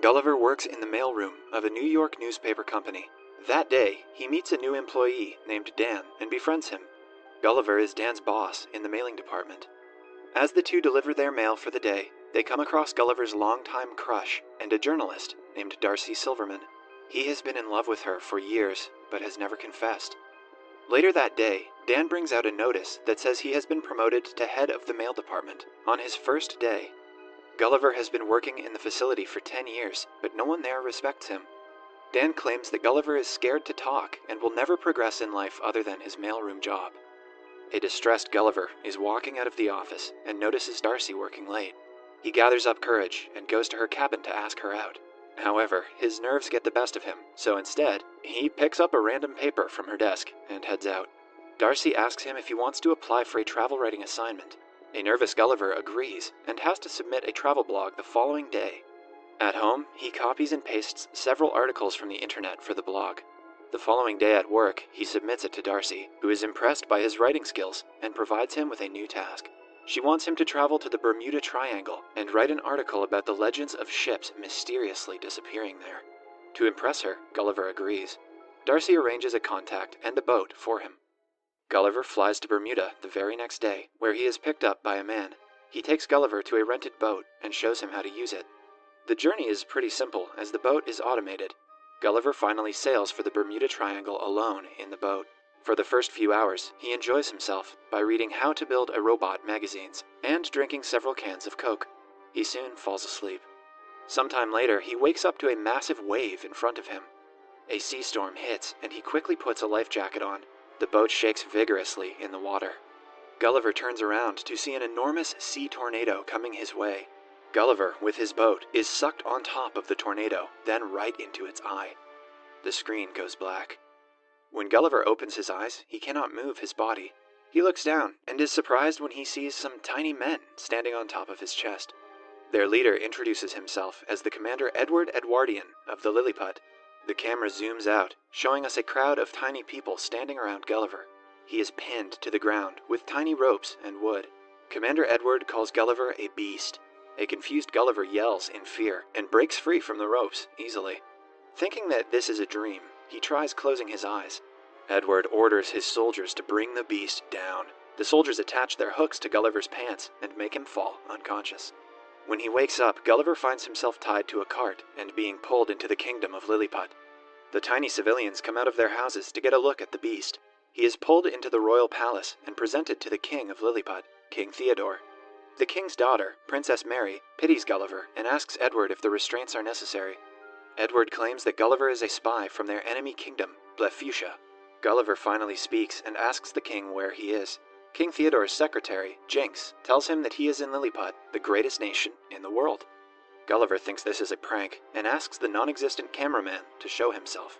Gulliver works in the mailroom of a New York newspaper company. That day, he meets a new employee named Dan and befriends him. Gulliver is Dan's boss in the mailing department. As the two deliver their mail for the day, they come across Gulliver's longtime crush and a journalist named Darcy Silverman. He has been in love with her for years, but has never confessed. Later that day, Dan brings out a notice that says he has been promoted to head of the mail department on his first day. Gulliver has been working in the facility for 10 years, but no one there respects him. Dan claims that Gulliver is scared to talk and will never progress in life other than his mailroom job. A distressed Gulliver is walking out of the office and notices Darcy working late. He gathers up courage and goes to her cabin to ask her out. However, his nerves get the best of him, so instead, he picks up a random paper from her desk and heads out. Darcy asks him if he wants to apply for a travel writing assignment. A nervous Gulliver agrees and has to submit a travel blog the following day. At home, he copies and pastes several articles from the internet for the blog. The following day at work, he submits it to Darcy, who is impressed by his writing skills and provides him with a new task. She wants him to travel to the Bermuda Triangle and write an article about the legends of ships mysteriously disappearing there. To impress her, Gulliver agrees. Darcy arranges a contact and a boat for him. Gulliver flies to Bermuda the very next day, where he is picked up by a man. He takes Gulliver to a rented boat and shows him how to use it. The journey is pretty simple, as the boat is automated. Gulliver finally sails for the Bermuda Triangle alone in the boat. For the first few hours, he enjoys himself by reading How to Build a Robot magazines and drinking several cans of Coke. He soon falls asleep. Sometime later, he wakes up to a massive wave in front of him. A sea storm hits, and he quickly puts a life jacket on. The boat shakes vigorously in the water. Gulliver turns around to see an enormous sea tornado coming his way. Gulliver, with his boat, is sucked on top of the tornado, then right into its eye. The screen goes black. When Gulliver opens his eyes, he cannot move his body. He looks down and is surprised when he sees some tiny men standing on top of his chest. Their leader introduces himself as the Commander Edward Edwardian of the Lilliput. The camera zooms out, showing us a crowd of tiny people standing around Gulliver. He is pinned to the ground with tiny ropes and wood. Commander Edward calls Gulliver a beast. A confused Gulliver yells in fear and breaks free from the ropes easily. Thinking that this is a dream, he tries closing his eyes. Edward orders his soldiers to bring the beast down. The soldiers attach their hooks to Gulliver's pants and make him fall unconscious. When he wakes up, Gulliver finds himself tied to a cart and being pulled into the kingdom of Lilliput. The tiny civilians come out of their houses to get a look at the beast. He is pulled into the royal palace and presented to the king of Lilliput, King Theodore. The king's daughter, Princess Mary, pities Gulliver and asks Edward if the restraints are necessary. Edward claims that Gulliver is a spy from their enemy kingdom, Blefuscia. Gulliver finally speaks and asks the king where he is. King Theodore's secretary, Jinx, tells him that he is in Lilliput, the greatest nation in the world. Gulliver thinks this is a prank and asks the non-existent cameraman to show himself.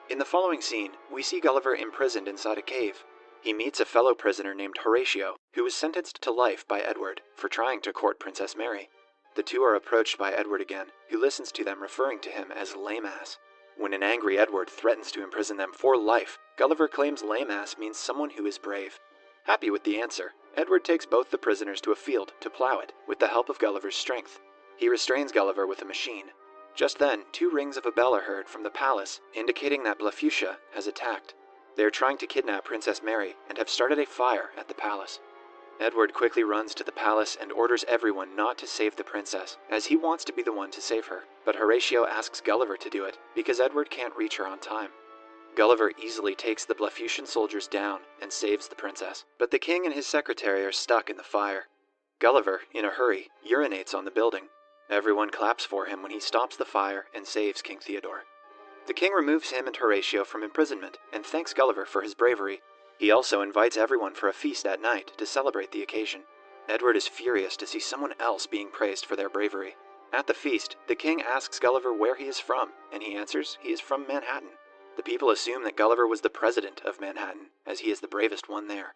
In the following scene, we see Gulliver imprisoned inside a cave. He meets a fellow prisoner named Horatio, who was sentenced to life by Edward for trying to court Princess Mary. The two are approached by Edward again, who listens to them referring to him as lame ass. When an angry Edward threatens to imprison them for life, Gulliver claims lame ass means someone who is brave. Happy with the answer, Edward takes both the prisoners to a field to plow it with the help of Gulliver's strength. He restrains Gulliver with a machine. Just then, 2 rings of a bell are heard from the palace, indicating that Blefuscia has attacked. They are trying to kidnap Princess Mary and have started a fire at the palace. Edward quickly runs to the palace and orders everyone not to save the princess, as he wants to be the one to save her. But Horatio asks Gulliver to do it, because Edward can't reach her on time. Gulliver easily takes the Blefuscian soldiers down and saves the princess, but the king and his secretary are stuck in the fire. Gulliver, in a hurry, urinates on the building. Everyone claps for him when he stops the fire and saves King Theodore. The king removes him and Horatio from imprisonment and thanks Gulliver for his bravery. He also invites everyone for a feast at night to celebrate the occasion. Edward is furious to see someone else being praised for their bravery. At the feast, the king asks Gulliver where he is from, and he answers he is from Manhattan. The people assume that Gulliver was the president of Manhattan, as he is the bravest one there.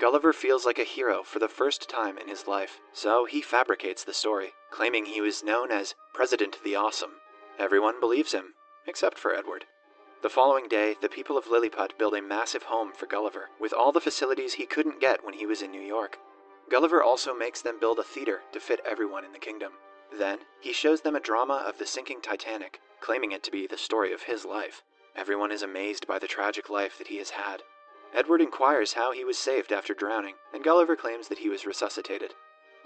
Gulliver feels like a hero for the first time in his life, so he fabricates the story, claiming he was known as President the Awesome. Everyone believes him, except for Edward. The following day, the people of Lilliput build a massive home for Gulliver, with all the facilities he couldn't get when he was in New York. Gulliver also makes them build a theater to fit everyone in the kingdom. Then, he shows them a drama of the sinking Titanic, claiming it to be the story of his life. Everyone is amazed by the tragic life that he has had. Edward inquires how he was saved after drowning, and Gulliver claims that he was resuscitated.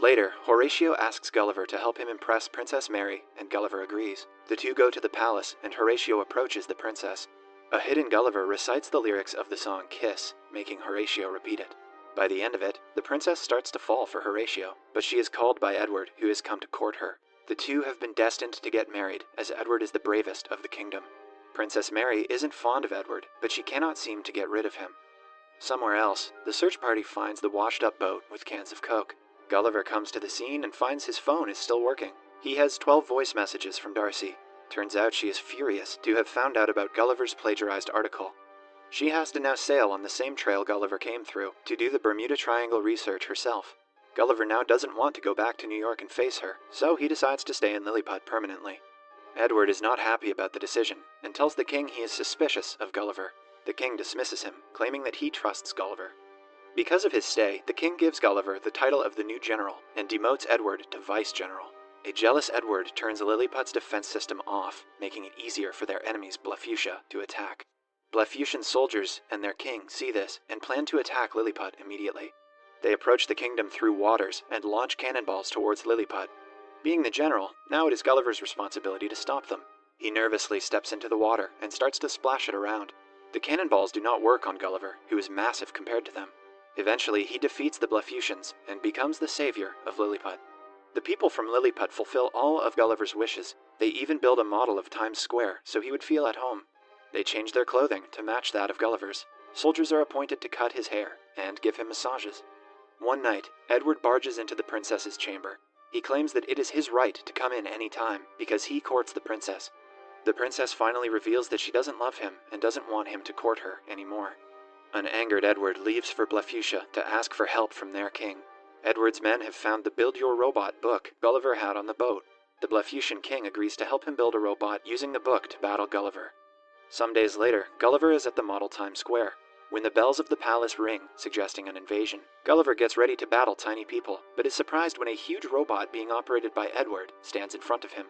Later, Horatio asks Gulliver to help him impress Princess Mary, and Gulliver agrees. The two go to the palace, and Horatio approaches the princess. A hidden Gulliver recites the lyrics of the song Kiss, making Horatio repeat it. By the end of it, the princess starts to fall for Horatio, but she is called by Edward, who has come to court her. The two have been destined to get married, as Edward is the bravest of the kingdom. Princess Mary isn't fond of Edward, but she cannot seem to get rid of him. Somewhere else, the search party finds the washed-up boat with cans of Coke. Gulliver comes to the scene and finds his phone is still working. He has 12 voice messages from Darcy. Turns out she is furious to have found out about Gulliver's plagiarized article. She has to now sail on the same trail Gulliver came through to do the Bermuda Triangle research herself. Gulliver now doesn't want to go back to New York and face her, so he decides to stay in Lilliput permanently. Edward is not happy about the decision and tells the king he is suspicious of Gulliver. The king dismisses him, claiming that he trusts Gulliver. Because of his stay, the king gives Gulliver the title of the new general and demotes Edward to vice-general. A jealous Edward turns Lilliput's defense system off, making it easier for their enemies Blefuscia to attack. Blefuscian soldiers and their king see this and plan to attack Lilliput immediately. They approach the kingdom through waters and launch cannonballs towards Lilliput. Being the general, now it is Gulliver's responsibility to stop them. He nervously steps into the water and starts to splash it around. The cannonballs do not work on Gulliver, who is massive compared to them. Eventually, he defeats the Blefuscians and becomes the savior of Lilliput. The people from Lilliput fulfill all of Gulliver's wishes. They even build a model of Times Square so he would feel at home. They change their clothing to match that of Gulliver's. Soldiers are appointed to cut his hair and give him massages. One night, Edward barges into the princess's chamber. He claims that it is his right to come in any time because he courts the princess. The princess finally reveals that she doesn't love him and doesn't want him to court her anymore. An angered Edward leaves for Blefuscia to ask for help from their king. Edward's men have found the Build Your Robot book Gulliver had on the boat. The Blefuscian king agrees to help him build a robot using the book to battle Gulliver. Some days later, Gulliver is at the model Times Square. When the bells of the palace ring, suggesting an invasion, Gulliver gets ready to battle tiny people, but is surprised when a huge robot being operated by Edward stands in front of him.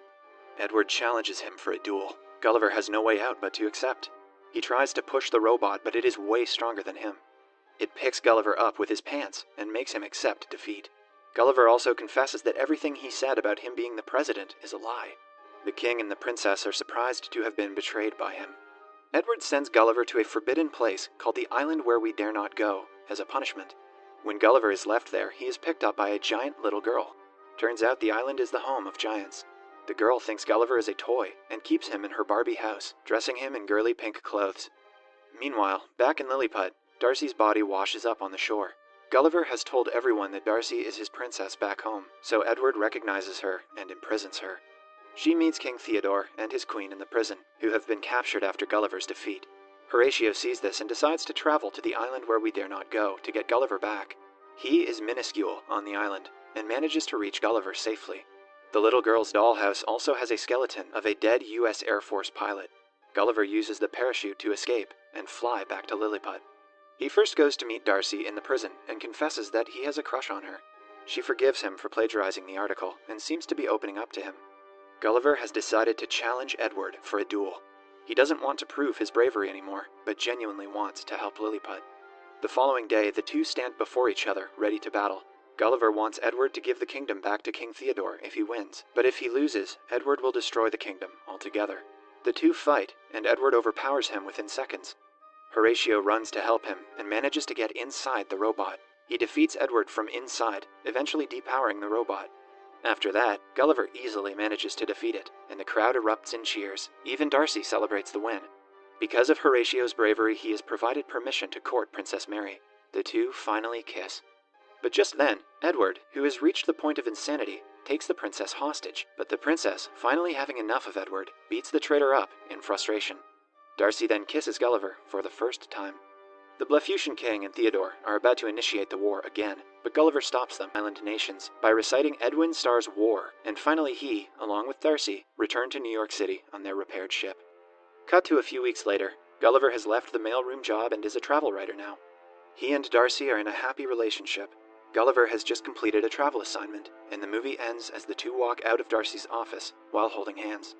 Edward challenges him for a duel. Gulliver has no way out but to accept. He tries to push the robot, but it is way stronger than him. It picks Gulliver up with his pants and makes him accept defeat. Gulliver also confesses that everything he said about him being the president is a lie. The king and the princess are surprised to have been betrayed by him. Edward sends Gulliver to a forbidden place called the Island Where We Dare Not Go as a punishment. When Gulliver is left there, he is picked up by a giant little girl. Turns out the island is the home of giants. The girl thinks Gulliver is a toy and keeps him in her Barbie house, dressing him in girly pink clothes. Meanwhile, back in Lilliput, Darcy's body washes up on the shore. Gulliver has told everyone that Darcy is his princess back home, so Edward recognizes her and imprisons her. She meets King Theodore and his queen in the prison, who have been captured after Gulliver's defeat. Horatio sees this and decides to travel to the Island Where We Dare Not Go to get Gulliver back. He is minuscule on the island and manages to reach Gulliver safely. The little girl's dollhouse also has a skeleton of a dead U.S. Air Force pilot. Gulliver uses the parachute to escape and fly back to Lilliput. He first goes to meet Darcy in the prison and confesses that he has a crush on her. She forgives him for plagiarizing the article and seems to be opening up to him. Gulliver has decided to challenge Edward for a duel. He doesn't want to prove his bravery anymore, but genuinely wants to help Lilliput. The following day, the two stand before each other, ready to battle. Gulliver wants Edward to give the kingdom back to King Theodore if he wins, but if he loses, Edward will destroy the kingdom altogether. The two fight, and Edward overpowers him within seconds. Horatio runs to help him and manages to get inside the robot. He defeats Edward from inside, eventually depowering the robot. After that, Gulliver easily manages to defeat it, and the crowd erupts in cheers. Even Darcy celebrates the win. Because of Horatio's bravery, he is provided permission to court Princess Mary. The two finally kiss. But just then, Edward, who has reached the point of insanity, takes the princess hostage. But the princess, finally having enough of Edward, beats the traitor up in frustration. Darcy then kisses Gulliver for the first time. The Blefuscian king and Theodore are about to initiate the war again, but Gulliver stops them, island nations, by reciting Edwin Starr's War, and finally he, along with Darcy, return to New York City on their repaired ship. Cut to a few weeks later, Gulliver has left the mailroom job and is a travel writer now. He and Darcy are in a happy relationship. Gulliver has just completed a travel assignment, and the movie ends as the two walk out of Darcy's office while holding hands.